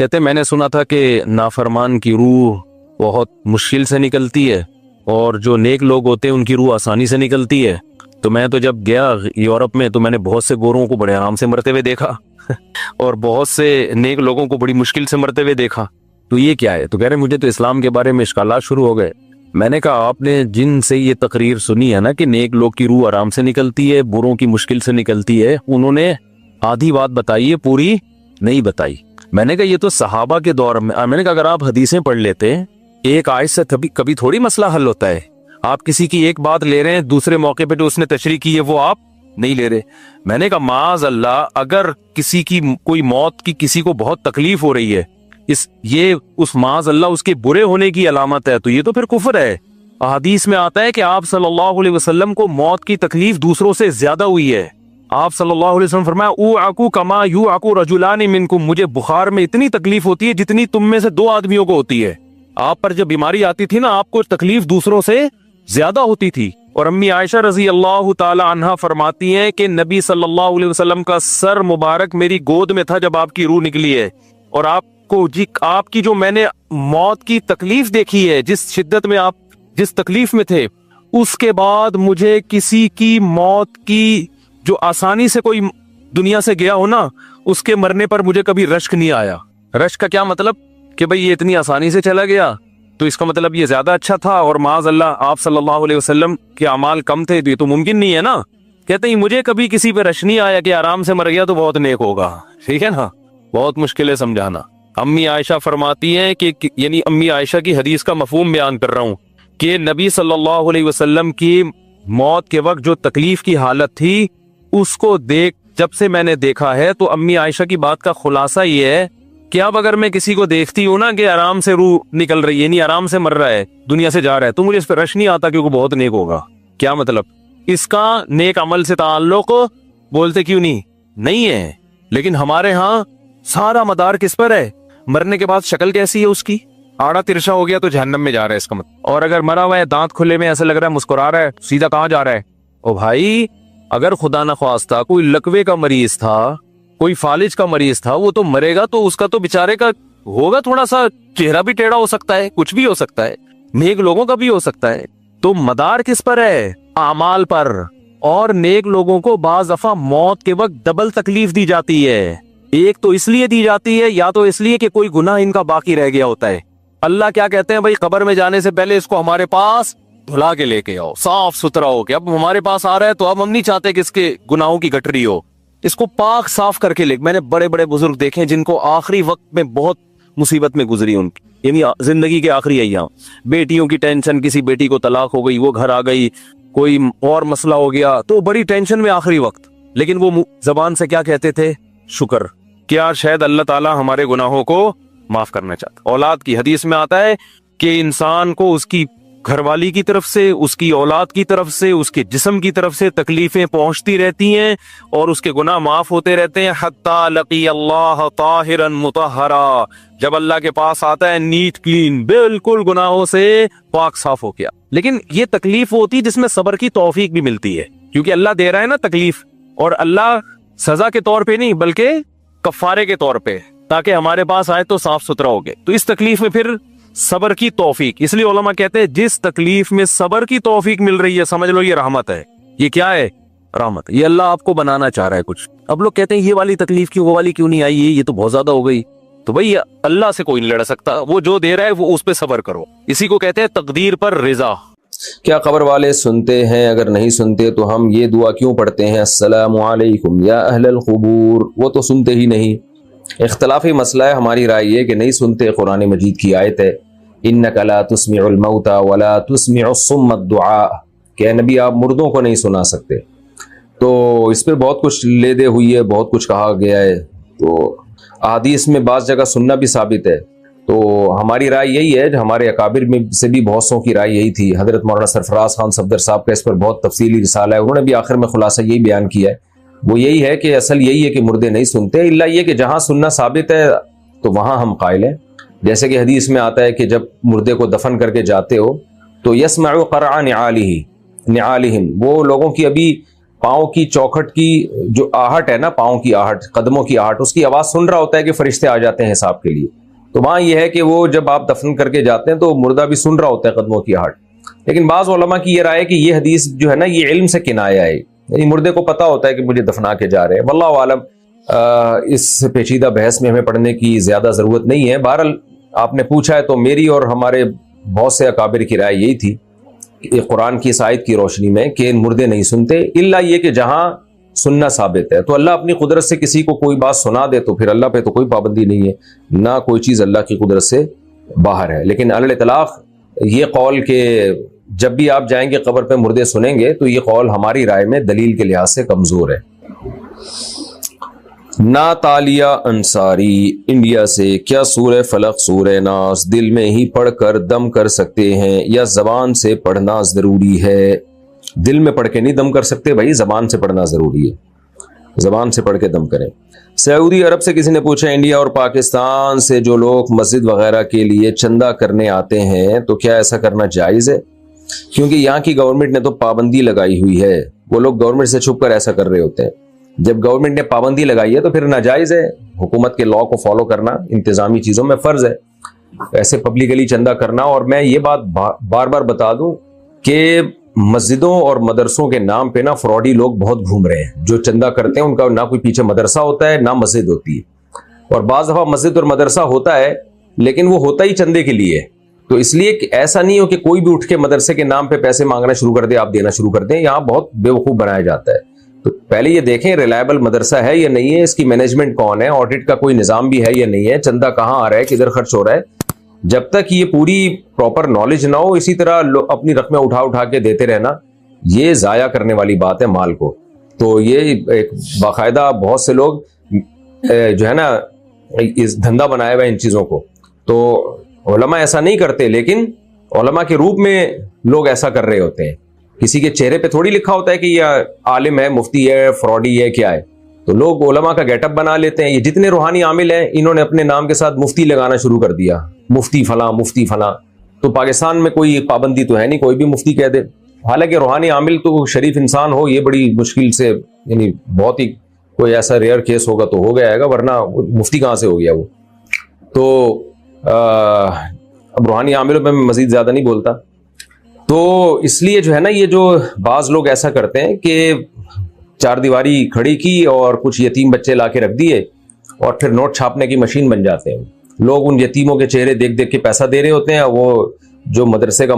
کہتے میں نے سنا تھا کہ نافرمان کی روح بہت مشکل سے نکلتی ہے اور جو نیک لوگ ہوتے ہیں ان کی روح آسانی سے نکلتی ہے. تو میں تو جب گیا یورپ میں تو میں نے بہت سے گوروں کو بڑے آرام سے مرتے ہوئے دیکھا اور بہت سے نیک لوگوں کو بڑی مشکل سے مرتے ہوئے دیکھا. تو یہ کیا ہے؟ تو کہہ رہے مجھے تو اسلام کے بارے میں اشکالات شروع ہو گئے. میں نے کہا آپ نے جن سے یہ تقریر سنی ہے نا کہ نیک لوگ کی روح آرام سے نکلتی ہے، بروں کی مشکل سے نکلتی ہے، انہوں نے آدھی بات بتائی ہے، پوری نہیں بتائی. میں نے کہا یہ تو صحابہ کے دور میں نے کہا اگر آپ حدیثیں پڑھ لیتے ایک آیت سے کبھی تھوڑی مسئلہ حل ہوتا ہے. آپ کسی کی ایک بات لے رہے ہیں، دوسرے موقع پہ جو اس نے تشریح کی ہے وہ آپ نہیں لے رہے. میں نے کہا معاذ اللہ، اگر کسی کی کوئی موت کی کسی کو بہت تکلیف ہو رہی ہے، یہ اس معاذ اللہ اس کے برے ہونے کی علامت ہے، تو یہ تو پھر کفر ہے. حدیث میں آتا ہے کہ آپ صلی اللہ علیہ وسلم کو موت کی تکلیف دوسروں سے زیادہ ہوئی ہے. آپ صلی اللہ علیہ وسلم فرمایا اوعکو کما یوعکو رجلان منکم، مجھے بخار میں اتنی تکلیف ہوتی ہے جتنی تم میں سے 2 آدمیوں کو ہوتی ہے. آپ پر جب بیماری آتی تھی نا، آپ کو تکلیف دوسروں سے زیادہ ہوتی تھی. اور امی عائشہ رضی اللہ تعالی عنہا فرماتی ہیں کہ نبی صلی اللہ علیہ وسلم کا سر مبارک میری گود میں تھا جب آپ کی روح نکلی ہے، اور آپ کی جو میں نے موت کی تکلیف دیکھی ہے، جس شدت میں آپ جس تکلیف میں تھے، اس کے بعد مجھے کسی کی موت کی جو آسانی سے کوئی دنیا سے گیا ہو نا، اس کے مرنے پر مجھے کبھی رشک نہیں آیا. رشک کا کیا مطلب؟ کہ بھئی یہ اتنی آسانی سے چلا گیا تو اس کا مطلب یہ زیادہ اچھا تھا، اور معاذ اللہ آپ صلی اللہ علیہ وسلم کے اعمال کم تھے، تو یہ تو ممکن نہیں ہے نا. کہتے ہیں مجھے کبھی کسی پہ رش نہیں آیا کہ آرام سے مر گیا تو بہت نیک ہوگا. ٹھیک ہے نا، بہت مشکل ہے سمجھانا. امی عائشہ فرماتی ہیں کہ یعنی امی عائشہ کی حدیث کا مفہوم بیان کر رہا ہوں کہ نبی صلی اللہ علیہ وسلم کی موت کے وقت جو تکلیف کی حالت تھی، اس کو جب سے میں نے دیکھا ہے، تو امی عائشہ کی بات کا خلاصہ یہ ہے کہ اب اگر میں کسی کو دیکھتی ہوں نا کہ آرام سے روح نکل رہی ہے، یعنی آرام سے مر رہا ہے، دنیا سے جا رہا ہے، تو مجھے اس پہ رش نہیں آتا کیونکہ بہت نیک ہوگا. کیا مطلب؟ اس کا نیک عمل سے تعلق بولتے کیوں نہیں ہے. لیکن ہمارے ہاں سارا مدار کس پر ہے؟ مرنے کے بعد شکل کیسی ہے اس کی؟ آڑا ترشا ہو گیا تو جہنم میں جا رہا ہے اس کا مطلب. اور اگر مرا ہوا ہے، دانت کھلے میں، ایسا لگ رہا ہے مسکرا رہا ہے، سیدھا کہاں جا رہا ہے؟ او بھائی، اگر خدا نخواستہ کوئی لکوے کا مریض تھا، کوئی فالج کا مریض تھا، وہ تو مرے گا تو اس کا تو بیچارے کا ہوگا تھوڑا سا چہرہ بھی ٹیڑھا ہو سکتا ہے، کچھ بھی ہو سکتا ہے، نیک لوگوں کا بھی ہو سکتا ہے. تو مدار کس پر ہے؟ اعمال پر. اور نیک لوگوں کو بعض دفعہ موت کے وقت ڈبل تکلیف دی جاتی ہے. ایک تو اس لیے دی جاتی ہے، یا تو اس لیے کہ کوئی گناہ ان کا باقی رہ گیا ہوتا ہے. اللہ کیا کہتے ہیں؟ بھائی قبر میں جانے سے پہلے اس کو ہمارے پاس دھلا کے لے کے آؤ، صاف ستھرا ہو کے. اب ہمارے پاس آ رہا ہے تو اب ہم نہیں چاہتے کہ اس کے گناہوں کی گٹری ہو، اس کو پاک صاف کر کے لے. میں نے بڑے بڑے بزرگ دیکھے جن کو آخری وقت میں بہت مصیبت میں گزری، ان کی یعنی زندگی کے آخری ایام، بیٹیوں کی ٹینشن، کسی بیٹی کو طلاق ہو گئی، وہ گھر آ گئی، کوئی اور مسئلہ ہو گیا، تو بڑی ٹینشن میں آخری وقت. لیکن وہ زبان سے کیا کہتے تھے؟ شکر. کیا شاید اللہ تعالیٰ ہمارے گناہوں کو معاف کرنا چاہتا. اولاد کی حدیث میں آتا ہے کہ انسان کو اس کی گھر والی کی طرف سے، اس کی اولاد کی طرف سے، اس کے جسم کی طرف سے تکلیفیں پہنچتی رہتی ہیں اور اس کے گناہ معاف ہوتے رہتے ہیں، حتی لقی اللہ طاہرا مطہرا، جب اللہ کے پاس آتا ہے نیٹ کلین، بالکل گناہوں سے پاک صاف ہو گیا. لیکن یہ تکلیف ہوتی ہے جس میں صبر کی توفیق بھی ملتی ہے، کیونکہ اللہ دے رہا ہے نا تکلیف، اور اللہ سزا کے طور پہ نہیں بلکہ کفارے کے طور پہ، تاکہ ہمارے پاس آئے تو صاف ستھرا ہو گئے. تو اس تکلیف میں پھر صبر کی توفیق، اس لیے علماء کہتے ہیں جس تکلیف میں صبر کی توفیق مل رہی ہے سمجھ لو یہ رحمت ہے. یہ کیا ہے؟ رحمت. یہ اللہ آپ کو بنانا چاہ رہا ہے کچھ. اب لوگ کہتے ہیں یہ والی تکلیف کیوں، وہ والی کیوں نہیں آئی، یہ تو بہت زیادہ ہو گئی. تو بھئی اللہ سے کوئی نہیں لڑ سکتا، وہ جو دے رہا ہے وہ اس پہ صبر کرو. اسی کو کہتے ہیں تقدیر پر رضا. کیا قبر والے سنتے ہیں؟ اگر نہیں سنتے تو ہم یہ دعا کیوں پڑھتے ہیں، السلام علیکم یا اہل القبور؟ وہ تو سنتے ہی نہیں. اختلافی مسئلہ ہے. ہماری رائے یہ کہ نہیں سنتے. قرآن مجید کی آیت ہے انک لا تسمع الموتى ولا تسمع الصم الدعاء، کہ نبی آپ مردوں کو نہیں سنا سکتے. تو اس پہ بہت کچھ لے دے ہوئی ہے، بہت کچھ کہا گیا ہے. تو احادیث میں بعض جگہ سننا بھی ثابت ہے. تو ہماری رائے یہی ہے، ہمارے اکابر میں سے بھی بہت سو کی رائے یہی تھی. حضرت مولانا سرفراز خان صفدر صاحب کا اس پر بہت تفصیلی رسالہ ہے، انہوں نے بھی آخر میں خلاصہ یہی بیان کیا ہے. وہ یہی ہے کہ اصل یہی ہے کہ مردے نہیں سنتے، الا یہ کہ جہاں سننا ثابت ہے تو وہاں ہم قائل ہیں. جیسے کہ حدیث میں آتا ہے کہ جب مردے کو دفن کر کے جاتے ہو تو یسمع قرع نعالہم، وہ لوگوں کی ابھی پاؤں کی چوکھٹ کی جو آہٹ ہے نا، پاؤں کی آہٹ، قدموں کی آہٹ، اس کی آواز سن رہا ہوتا ہے کہ فرشتے آ جاتے ہیں حساب کے لیے. تو وہاں یہ ہے کہ وہ جب آپ دفن کر کے جاتے ہیں تو مردہ بھی سن رہا ہوتا ہے قدموں کی آہٹ. لیکن بعض علماء کی یہ رائے ہے کہ یہ حدیث جو ہے نا یہ علم سے کنایا ہے، یعنی مردے کو پتا ہوتا ہے کہ مجھے دفنا کے جا رہے ہیں. واللہ عالم، اس پیچیدہ بحث میں ہمیں پڑھنے کی زیادہ ضرورت نہیں ہے. بہرحال آپ نے پوچھا ہے تو میری اور ہمارے بہت سے اکابر کی رائے یہی تھی کہ قرآن کی اس آیت کی روشنی میں کہ مردے نہیں سنتے، الا یہ کہ جہاں سننا ثابت ہے. تو اللہ اپنی قدرت سے کسی کو کوئی بات سنا دے تو پھر اللہ پہ تو کوئی پابندی نہیں ہے، نہ کوئی چیز اللہ کی قدرت سے باہر ہے. لیکن علی الاطلاق یہ قول کہ جب بھی آپ جائیں گے قبر پہ مردے سنیں گے، تو یہ قول ہماری رائے میں دلیل کے لحاظ سے کمزور ہے. ناتالیہ انصاری انڈیا سے، کیا سورہ فلق سورہ ناس دل میں ہی پڑھ کر دم کر سکتے ہیں یا زبان سے پڑھنا ضروری ہے؟ دل میں پڑھ کے نہیں دم کر سکتے بھائی، زبان سے پڑھنا ضروری ہے، زبان سے پڑھ کے دم کریں. سعودی عرب سے کسی نے پوچھا، انڈیا اور پاکستان سے جو لوگ مسجد وغیرہ کے لیے چندہ کرنے آتے ہیں تو کیا ایسا کرنا جائز ہے؟ کیونکہ یہاں کی گورنمنٹ نے تو پابندی لگائی ہوئی ہے، وہ لوگ گورنمنٹ سے چھپ کر ایسا کر رہے ہوتے ہیں. جب گورنمنٹ نے پابندی لگائی ہے تو پھر ناجائز ہے. حکومت کے لاء کو فالو کرنا انتظامی چیزوں میں فرض ہے، ایسے پبلکلی چندہ کرنا. اور میں یہ بات بار بار بتا دوں کہ مسجدوں اور مدرسوں کے نام پہ نا فراڈی لوگ بہت گھوم رہے ہیں. جو چندہ کرتے ہیں ان کا نہ کوئی پیچھے مدرسہ ہوتا ہے نہ مسجد ہوتی ہے، اور بعض دفعہ مسجد اور مدرسہ ہوتا ہے لیکن وہ ہوتا ہی چندے کے لیے. تو اس لیے ایسا نہیں ہو کہ کوئی بھی اٹھ کے مدرسے کے نام پہ پیسے مانگنا شروع کر دے، آپ دینا شروع کر دیں. یہاں بہت بیوقوف بنایا جاتا ہے. تو پہلے یہ دیکھیں ریلائبل مدرسہ ہے یا نہیں ہے، اس کی مینجمنٹ کون ہے، آڈٹ کا کوئی نظام بھی ہے یا نہیں ہے، چندہ کہاں آ رہا ہے، کدھر خرچ ہو رہا ہے. جب تک یہ پوری پراپر نالج نہ ہو، اسی طرح اپنی رقمیں اٹھا کے دیتے رہنا، یہ ضائع کرنے والی بات ہے مال کو. تو یہ ایک باقاعدہ بہت سے لوگ جو ہے نا اس دھندا بنایا ہوا ہے ان چیزوں کو. تو علماء ایسا نہیں کرتے، لیکن علماء کے روپ میں لوگ ایسا کر رہے ہوتے ہیں. کسی کے چہرے پہ تھوڑی لکھا ہوتا ہے کہ یہ عالم ہے، مفتی ہے، فراڈی ہے، کیا ہے. تو لوگ علماء کا گیٹ اپ بنا لیتے ہیں. یہ جتنے روحانی عامل ہیں انہوں نے اپنے نام کے ساتھ مفتی لگانا شروع کر دیا، مفتی فلاں مفتی فلاں. تو پاکستان میں کوئی پابندی تو ہے نہیں، کوئی بھی مفتی کہہ دے. حالانکہ روحانی عامل تو شریف انسان ہو، یہ بڑی مشکل سے، یعنی بہت ہی کوئی ایسا ریئر کیس ہوگا تو ہو گیا ہے گا، ورنہ مفتی کہاں سے ہو گیا وہ. تو اب روحانی عاملوں پہ میں مزید زیادہ نہیں بولتا. تو اس لیے جو ہے نا یہ جو بعض لوگ ایسا کرتے ہیں کہ چار دیواری کھڑی کی اور کچھ یتیم بچے لا کے رکھ دیے اور پھر نوٹ چھاپنے کی مشین بن جاتے ہیں. لوگ ان یتیموں کے چہرے دیکھ دیکھ کے پیسہ دے رہے ہوتے ہیں. وہ جو مدرسے کا